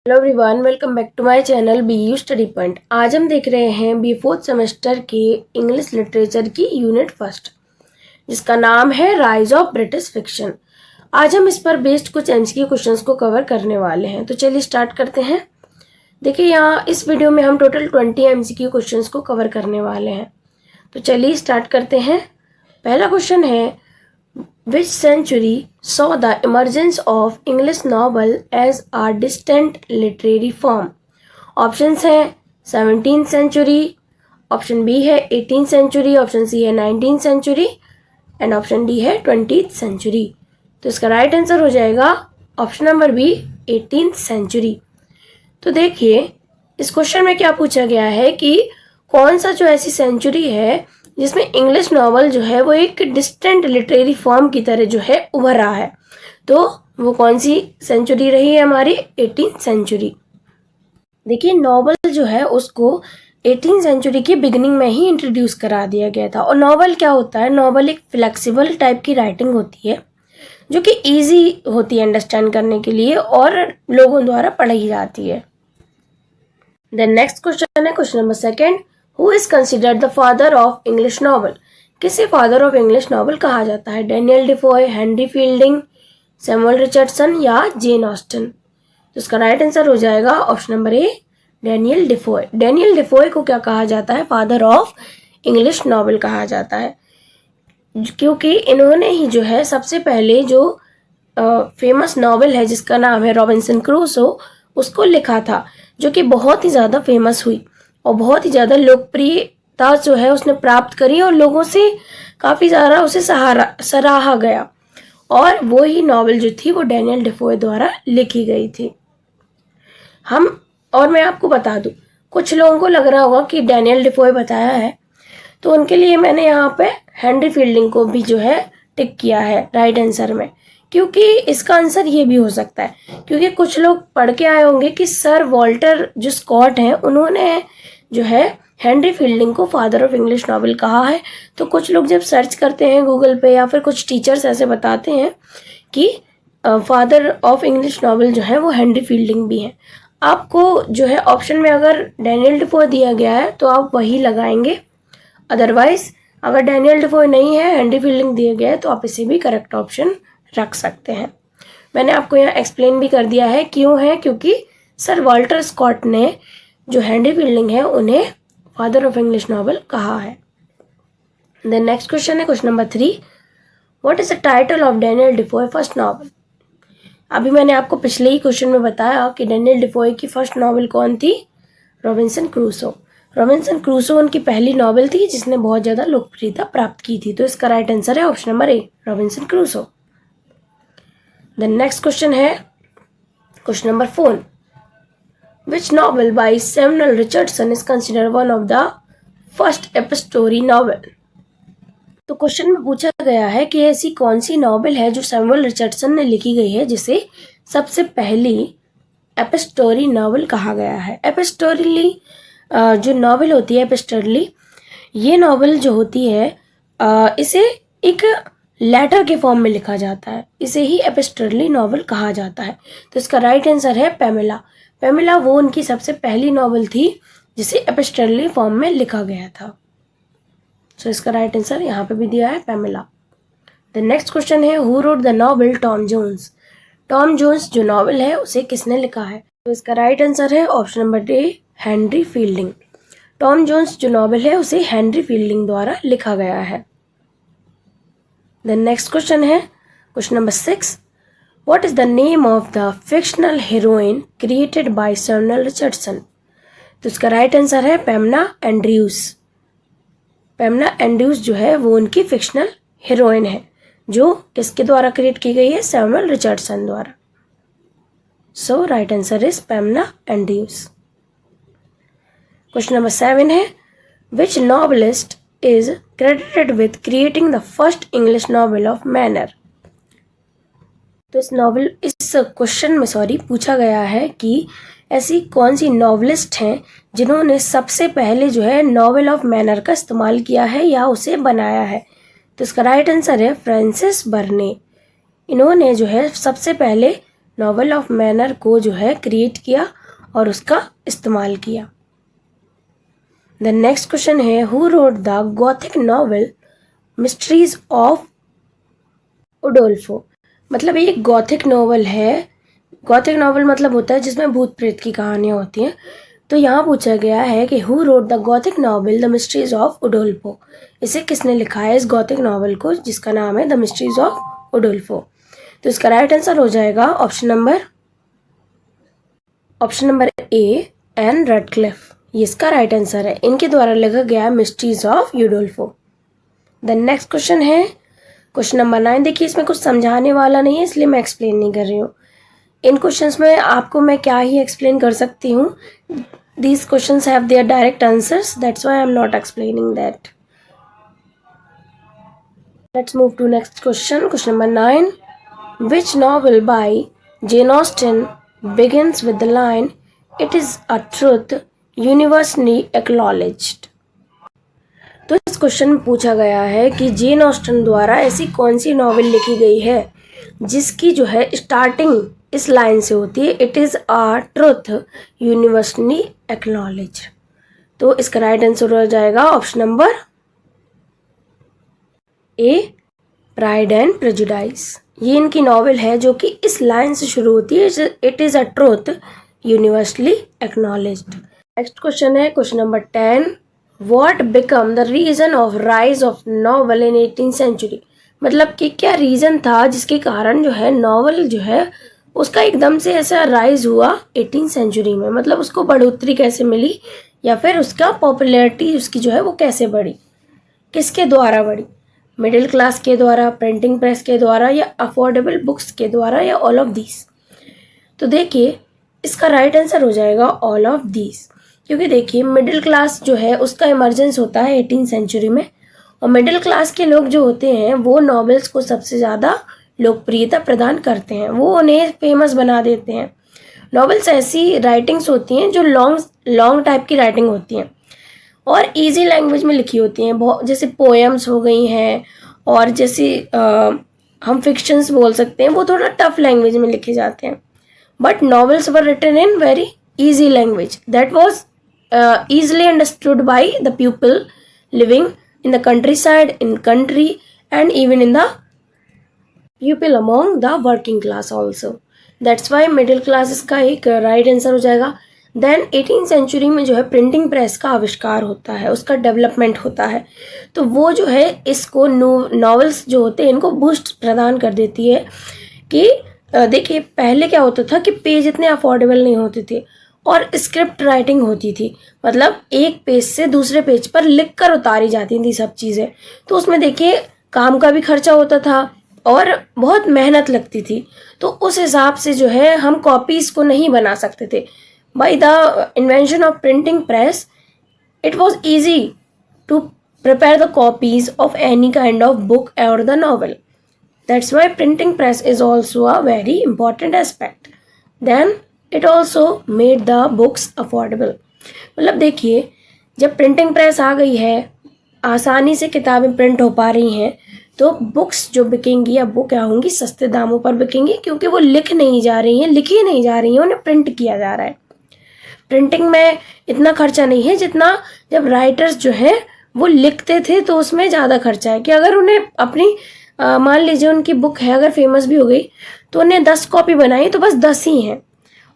Hello everyone, welcome back to my channel BU study point. आज हम देख रहे हैं बी फोर्थ सेमेस्टर के इंग्लिश लिटरेचर की यूनिट फर्स्ट, जिसका नाम है राइज ऑफ ब्रिटिश फिक्शन। आज हम इस पर बेस्ड कुछ MCQ क्वेश्चंस को कवर करने वाले हैं, तो चलिए स्टार्ट करते हैं। देखिए, यहाँ इस वीडियो में हम टोटल 20 MCQ क्वेश्चंस को कवर करने वाले हैं, तो चलिए स्टार्ट करते हैं। पहला क्वेश्चन है, Which century saw the emergence of English novel as a distinct literary form? Options हैं 17th century, ऑप्शन बी है 18th century, ऑप्शन सी है 19th century and option D है 20th century। तो इसका राइट आंसर हो जाएगा option number B 18th century। तो देखिए, इस क्वेश्चन में क्या पूछा गया है कि कौन सा जो ऐसी सेंचुरी है जिसमें इंग्लिश नॉवल जो है वो एक डिस्टेंट लिटरेरी फॉर्म की तरह जो है उभर रहा है। तो वो कौन सी सेंचुरी रही है हमारी? 18th century. देखिए, नॉवल जो है उसको 18th सेंचुरी की बिगिनिंग में ही इंट्रोड्यूस करा दिया गया था। और नॉवल क्या होता है? नॉवल एक फ्लेक्सिबल टाइप की राइटिंग होती है जो कि ईजी होती है अंडरस्टैंड करने के लिए और लोगों द्वारा पढ़ी जाती है। देन नेक्स्ट क्वेश्चन है question number second, Who is considered the father of English novel? किसे फादर ऑफ इंग्लिश नॉवल कहा जाता है? Daniel Defoe, Henry Fielding, Samuel Richardson या जेन ऑस्टन? तो इसका राइट आंसर हो जाएगा option number A, Daniel Defoe. Daniel Defoe को क्या कहा जाता है? फादर ऑफ इंग्लिश नॉवल कहा जाता है, क्योंकि इन्होंने ही जो है सबसे पहले जो फेमस नॉवल है जिसका नाम है रॉबिन्सन क्रूसो, उसको लिखा था, जो कि बहुत ही ज़्यादा फेमस हुई और बहुत ही ज़्यादा लोकप्रियता जो है उसने प्राप्त करी और लोगों से काफ़ी ज़्यादा उसे सराहा गया। और वो ही नॉवल जो थी वो डैनियल डिफोय द्वारा लिखी गई थी। मैं आपको बता दूं, कुछ लोगों को लग रहा होगा कि डैनियल डिफोय बताया है, तो उनके लिए मैंने यहाँ पे हेनरी फील्डिंग को भी जो है टिक किया है राइट आंसर में, क्योंकि इसका आंसर ये भी हो सकता है, क्योंकि कुछ लोग पढ़ के आए होंगे कि सर वॉल्टर जो स्कॉट हैं उन्होंने जो है हेनरी फील्डिंग को फादर ऑफ इंग्लिश नॉवल कहा है। तो कुछ लोग जब सर्च करते हैं गूगल पे या फिर कुछ टीचर्स ऐसे बताते हैं कि फादर ऑफ इंग्लिश नॉवल जो है वो हेनरी फील्डिंग भी हैं। आपको जो है ऑप्शन में अगर डैनियल डिफोय दिया गया है तो आप वही लगाएंगे, अदरवाइज अगर डैनियल डिफोय नहीं है, हेनरी फील्डिंग दिया गया है, तो आप इसे भी करेक्ट ऑप्शन रख सकते हैं। मैंने आपको यहाँ एक्सप्लेन भी कर दिया है क्यों है, क्योंकि सर वॉल्टर स्कॉट ने जो हेनरी फील्डिंग है उन्हें फादर ऑफ इंग्लिश नॉवल कहा है। देन नेक्स्ट क्वेश्चन है question number 3, what is the title of Daniel Defoe first novel? अभी मैंने आपको पिछले ही क्वेश्चन में बताया कि डैनियल डिफोय की फर्स्ट नॉवल कौन थी? Robinson Crusoe. रॉबिन्सन क्रूसो उनकी पहली नॉवल थी जिसने बहुत ज़्यादा लोकप्रियता प्राप्त की थी। तो इसका राइट आंसर है option number A, Robinson Crusoe. Then next question है question number 4, Which novel by Samuel Richardson is considered one of the first epic story novel? तो क्वेश्चन में पूछा गया है कि ऐसी कौन सी नॉवल है जो सैमुअल रिचर्डसन ने लिखी गई है जिसे सबसे पहली एपिस्टोरी नॉवल कहा गया है। एपिस्टोरली जो नॉवल होती है, एपिस्टोरली ये नॉवल जो होती है इसे एक लेटर के फॉर्म में लिखा जाता है, इसे ही एपिस्टोरली नॉवल कहा जाता है। तो इसका राइट आंसर है पैमेला। पैमेला वो उनकी सबसे पहली नॉवल थी जिसे एपिस्टोरली फॉर्म में लिखा गया था। सो इसका राइट आंसर यहाँ पे भी दिया है पैमेला। द नेक्स्ट क्वेश्चन है, who wrote the novel Tom Jones? Tom Jones जो नॉवल है उसे किसने लिखा है? तो इसका राइट आंसर है option number A, Henry Fielding. Tom Jones जो नॉवल है उसे हेनरी फील्डिंग द्वारा लिखा गया है। द नेक्स्ट क्वेश्चन है question number 6, What is the name of the fictional heroine created by Samuel Richardson? तो इसका राइट आंसर है पैमना एंड्रयूस। पैमना एंड्रयूस जो है वो उनकी फिक्शनल हीरोइन है जो किसके द्वारा क्रिएट की गई है? सैमुअल रिचर्डसन द्वारा। So right answer is Pamela Andrews. Question number 7 है, Which novelist is credited with creating the first English novel of manner? तो इस क्वेश्चन में पूछा गया है कि ऐसी कौन सी नॉवलिस्ट हैं जिन्होंने सबसे पहले जो है नॉवेल ऑफ मैनर का इस्तेमाल किया है या उसे बनाया है। तो इसका राइट आंसर है फ्रांसिस बर्ने। इन्होंने जो है सबसे पहले नॉवल ऑफ मैनर को जो है क्रिएट किया और उसका इस्तेमाल किया। द नेक्स्ट क्वेश्चन है, who wrote the gothic novel mysteries of Udolpho. मतलब ये गॉथिक नॉवल है। गॉथिक नॉवल मतलब होता है जिसमें भूत प्रेत की कहानियां होती हैं। तो यहाँ पूछा गया है कि who wrote the gothic novel the mysteries of Udolpho. इसे किसने लिखा है इस गॉथिक नॉवल को, जिसका नाम है द मिस्ट्रीज ऑफ उडोल्फो। तो इसका राइट आंसर हो जाएगा option number A Ann Radcliffe. ये इसका राइट आंसर है। इनके द्वारा लिखा गया mysteries of Udolpho. The next question है क्वेश्चन नंबर 9। देखिए इसमें कुछ समझाने वाला नहीं है, इसलिए मैं एक्सप्लेन नहीं कर रही हूँ। इन क्वेश्चंस में आपको मैं क्या ही एक्सप्लेन कर सकती हूँ। These questions have their direct answers, that's why I am not explaining that. Let's move to next question. Question number 9, which novel by Jane Austen begins with the line, "It is a truth universally acknowledged"। तो इस question में पूछा गया है कि Jane Austen द्वारा ऐसी कौन सी नॉवेल लिखी गई है जिसकी जो है स्टार्टिंग इस लाइन से होती है, "it is a truth universally acknowledge". तो इसका राइट आंसर हो जाएगा option number A, pride and prejudice. ये इनकी नॉवेल है जो कि इस लाइन से शुरू होती है, "it is a truth universally acknowledged". Next question है question number 10, What become the reason of rise of novel in 18th century। मतलब कि क्या रीज़न था जिसके कारण जो है नॉवल जो है उसका एकदम से ऐसा राइज हुआ 18th सेंचुरी में। मतलब उसको बढ़ोतरी कैसे मिली या फिर उसका पॉपुलैरिटी उसकी जो है वो कैसे बढ़ी, किसके द्वारा बढ़ी, मिडिल क्लास के द्वारा, प्रिंटिंग प्रेस के द्वारा या अफोर्डेबल बुक्स के द्वारा या ऑल ऑफ दीज। तो देखिए इसका राइट आंसर हो जाएगा ऑल ऑफ दीज। क्योंकि देखिए मिडिल क्लास जो है उसका इमर्जेंस होता है 18th सेंचुरी में, और मिडिल क्लास के लोग जो होते हैं वो नॉवेल्स को सबसे ज़्यादा लोकप्रियता प्रदान करते हैं, वो उन्हें फेमस बना देते हैं। नॉवेल्स ऐसी राइटिंग्स होती हैं जो लॉन्ग टाइप की राइटिंग होती हैं और इजी लैंग्वेज में लिखी होती हैं, बहुत जैसे पोएम्स हो गई हैं, और जैसे हम फिक्शंस बोल सकते हैं, वो थोड़ा टफ लैंग्वेज में लिखे जाते हैं। But novels were written in very easy language that was easily understood by the people living in the countryside, in country, and even in the people among the working class also. That's why middle class इसका एक right answer हो जाएगा। Then 18th century में जो है printing press का आविष्कार होता है, उसका डेवलपमेंट होता है, तो वो जो है इसको नॉवेल्स जो होते हैं इनको बूस्ट प्रदान कर देती है। कि देखिए पहले क्या होता था कि पेज इतने अफोर्डेबल नहीं होते थे और स्क्रिप्ट राइटिंग होती थी, मतलब एक पेज से दूसरे पेज पर लिखकर उतारी जाती थी सब चीज़ें। तो उसमें देखिए काम का भी खर्चा होता था और बहुत मेहनत लगती थी। तो उस हिसाब से जो है हम कॉपीज़ को नहीं बना सकते थे। By the invention of printing press it was easy to prepare the copies of any kind of book और the novel. That's why printing press is also a very important aspect. Then it also made the books affordable. मतलब देखिए जब printing press आ गई है, आसानी से किताबें print हो पा रही हैं, तो बुक्स जो बिकेंगी या वो क्या होंगी, सस्ते दामों पर बिकेंगी, क्योंकि वो लिखी नहीं जा रही हैं, उन्हें प्रिंट किया जा रहा है। प्रिंटिंग में इतना खर्चा नहीं है जितना जब राइटर्स जो है वो लिखते थे, तो उसमें ज़्यादा खर्चा है कि अगर उन्हें अपनी मान लीजिए उनकी बुक है अगर फेमस भी हो गई तो उन्हें 10 कॉपी बनाई तो बस 10 ही हैं,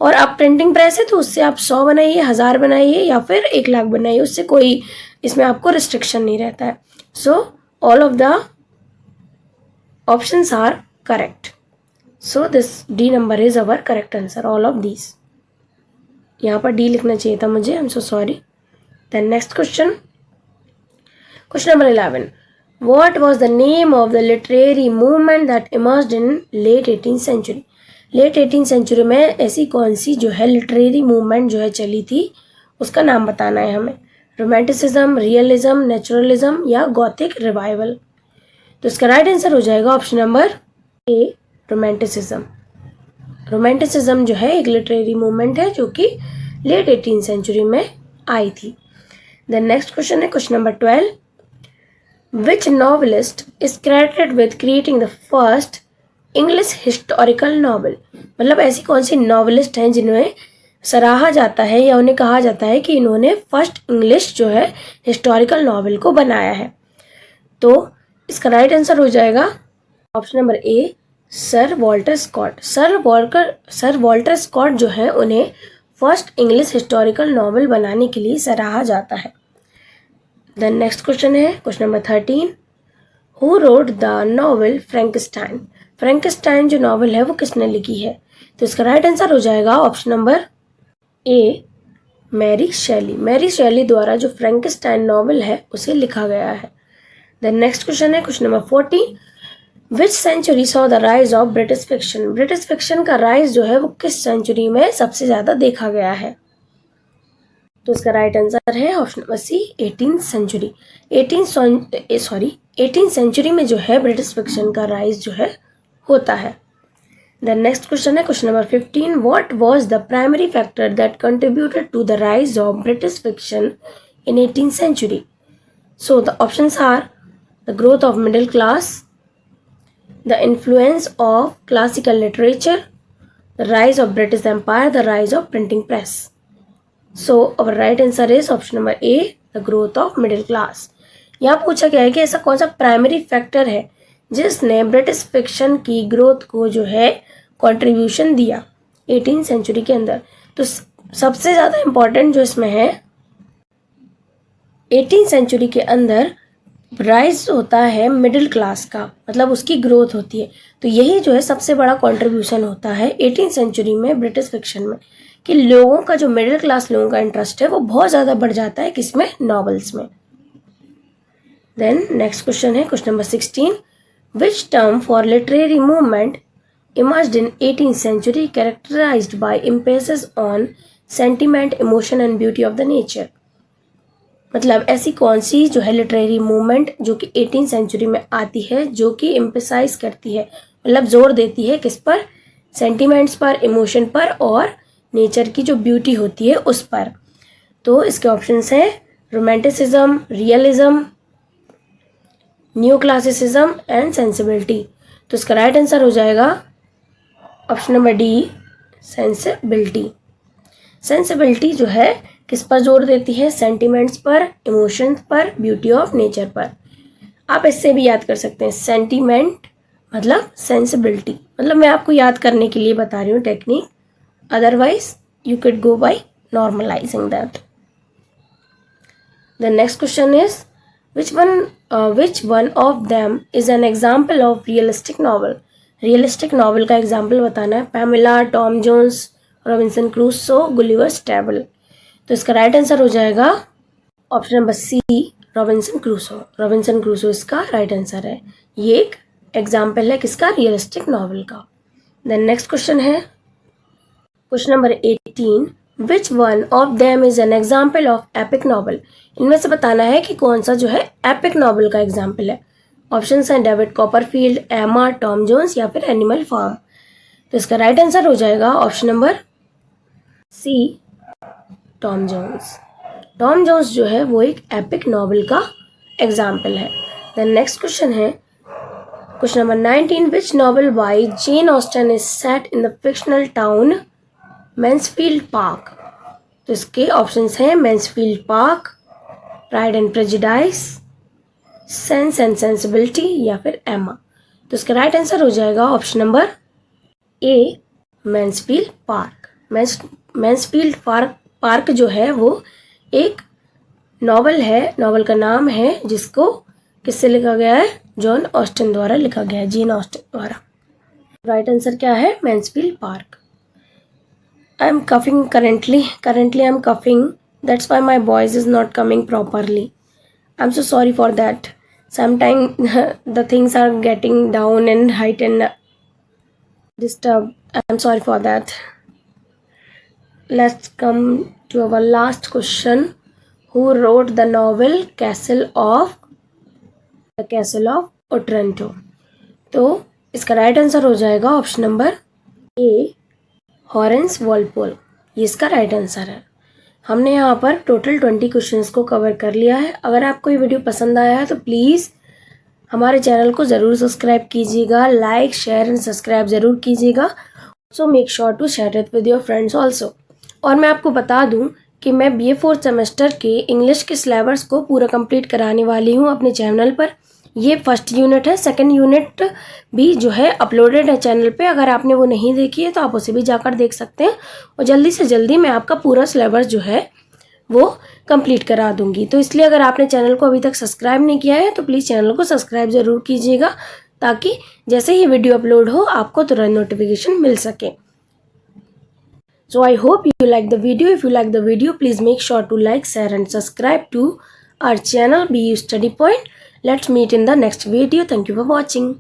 और अब प्रिंटिंग प्रेस है तो उससे आप 100 बनाइए, 1000 बनाइए या फिर 1 लाख बनाइए, उससे कोई इसमें आपको रिस्ट्रिक्शन नहीं रहता है। So all of the options are correct. So this D number is our correct answer, all of these. यहाँ पर डी लिखना चाहिए था मुझे, I am so sorry. Then next question, question number 11, What was the name of the literary movement that emerged in late 18th century? Late 18th century में ऐसी कौन सी जो है लिटरेरी मूवमेंट जो है चली थी, उसका नाम बताना है हमें। रोमांटिसिज्म, रियलिज्म, नेचुरलिज्म या गॉथिक रिवाइवल। तो इसका राइट आंसर हो जाएगा ऑप्शन नंबर ए, रोमांटिसिज्म। रोमांटिसिज्म जो है एक लिटरेरी मूवमेंट है जो कि लेट 18th सेंचुरी में आई थी। देन नेक्स्ट क्वेश्चन है question number 12, Which novelist is credited with creating the first English historical novel, मतलब ऐसी कौन सी नॉवलिस्ट हैं जिन्हें सराहा जाता है या उन्हें कहा जाता है कि इन्होंने फर्स्ट इंग्लिश जो है हिस्टोरिकल नॉवल को बनाया है। तो इसका राइट आंसर हो जाएगा option number A, sir Walter Scott. Sir Walter Scott जो है उन्हें फर्स्ट इंग्लिश हिस्टोरिकल नॉवल बनाने के लिए सराहा जाता है। देन नेक्स्ट क्वेश्चन है question number 13, who wrote the novel Frankenstein. Frankenstein जो नॉवल है वो किसने लिखी है? तो इसका राइट आंसर हो जाएगा option number A, Mary Shelley. Mary Shelley द्वारा जो फ्रैंकेस्टाइन नॉवल है उसे लिखा गया है। देन नेक्स्ट क्वेश्चन है question number 14, which century saw the rise of British fiction. British fiction का राइज जो है वो किस सेंचुरी में सबसे ज्यादा देखा गया है? तो इसका राइट आंसर है option number C, 18th century. 18th century में जो है ब्रिटिश फिक्शन का राइज जो है होता है। देन नेक्स्ट क्वेश्चन है question number 15, what was the primary factor that contributed to the rise of British fiction in 18th century. So the options are the growth of middle class, the influence of classical literature, the rise of British Empire, the rise of printing press. So our right answer is option number A, the growth of middle class. यहाँ पूछा गया है कि ऐसा कौन सा primary factor है जिसने ब्रिटिश फिक्शन की ग्रोथ को जो है कंट्रीब्यूशन दिया 18th सेंचुरी के अंदर। तो सबसे ज़्यादा इम्पॉर्टेंट जो इसमें है 18th सेंचुरी के अंदर राइज होता है मिडिल क्लास का, मतलब उसकी ग्रोथ होती है। तो यही जो है सबसे बड़ा कंट्रीब्यूशन होता है 18th सेंचुरी में ब्रिटिश फिक्शन में, कि लोगों का जो मिडिल क्लास लोगों का इंटरेस्ट है वो बहुत ज़्यादा बढ़ जाता है किसमें? नॉवेल्स में। देन नेक्स्ट क्वेश्चन है question number 16, which term for literary movement emerged in 18th century characterized by emphasis on sentiment, emotion and beauty of the nature. मतलब ऐसी कौन सी जो है लिटरेरी मूवमेंट जो कि 18th सेंचुरी में आती है जो कि एम्फेसाइज करती है, मतलब जोर देती है किस पर? सेंटिमेंट्स पर, इमोशन पर और नेचर की जो ब्यूटी होती है उस पर। तो इसके ऑप्शंस हैं romanticism, realism, new classicism and sensibility. तो इसका राइट आंसर हो जाएगा option number D, sensibility. Sensibility जो है किस पर जोर देती है? सेंटिमेंट्स पर, इमोशंस पर, ब्यूटी ऑफ नेचर पर। आप इससे भी याद कर सकते हैं, सेंटिमेंट मतलब सेंसिबिलिटी, मतलब मैं आपको याद करने के लिए बता रही हूँ technique, otherwise you can go by normalizing that. The next question is which one of them is an example of realistic novel. Realistic novel का एग्जाम्पल बताना है। Pamela, Tom Jones, Robinson Crusoe, Gulliver stable. तो इसका right answer हो जाएगा option number C, Robinson Crusoe. Robinson Crusoe इसका right answer है। ये एक एग्जाम्पल है किसका? रियलिस्टिक नॉवल का। देन नेक्स्ट क्वेश्चन है question number 18, which one of them is an example of epic novel. इनमें से बताना है कि कौन सा जो है एपिक नॉवल का एग्जाम्पल है। ऑप्शन हैं डेविड कॉपरफील्ड, एमा, टॉम जोन्स या फिर एनिमल फार्म। तो इसका राइट आंसर हो जाएगा option number C, Tom Jones. Tom Jones जो है वो एक एपिक नॉवल का एग्जाम्पल है। देन नेक्स्ट क्वेश्चन है question number 19, which novel by Jane Austen is set in the fictional town Mansfield Park. तो इसके ऑप्शंस हैं Mansfield Park, Pride and Prejudice, Sense and Sensibility या फिर एमा। तो इसका राइट आंसर हो जाएगा option number A, Mansfield Park. Mansfield Park जो है वो एक नॉवल है, नॉवल का नाम है जिसको किससे लिखा गया है? जॉन ऑस्टन द्वारा लिखा गया है, जेन ऑस्टन द्वारा। राइट आंसर क्या है? Mansfield park. I am coughing currently I am coughing, that's why my voice is not coming properly. I'm so sorry for that. Sometimes the things are getting down and height and disturbed. I'm sorry for that. Let's come to our last question. Who wrote the novel Castle of Otranto? तो इसका right answer हो जाएगा option number ए, हॉरेंस Walpole. ये इसका right answer है। हमने यहाँ पर टोटल 20 क्वेश्चंस को कवर कर लिया है। अगर आपको ये वीडियो पसंद आया है तो प्लीज़ हमारे चैनल को ज़रूर सब्सक्राइब कीजिएगा, लाइक शेयर एंड सब्सक्राइब ज़रूर कीजिएगा। So make sure to share it with your friends also. और मैं आपको बता दूं कि मैं BA 4th सेमेस्टर के इंग्लिश के सिलेबस को पूरा कंप्लीट कराने वाली हूं अपने चैनल पर। ये फर्स्ट यूनिट है, सेकंड यूनिट भी जो है अपलोडेड है चैनल पे। अगर आपने वो नहीं देखी है तो आप उसे भी जाकर देख सकते हैं। और जल्दी से जल्दी मैं आपका पूरा सिलेबस जो है वो कंप्लीट करा दूंगी। तो इसलिए अगर आपने चैनल को अभी तक सब्सक्राइब नहीं किया है तो प्लीज़ चैनल को सब्सक्राइब ज़रूर कीजिएगा, ताकि जैसे ही वीडियो अपलोड हो आपको तुरंत नोटिफिकेशन मिल सके। So I hope you like the video. If you like the video, please make sure to like, share and subscribe to our channel BU Study Point. Let's meet in the next video. Thank you for watching.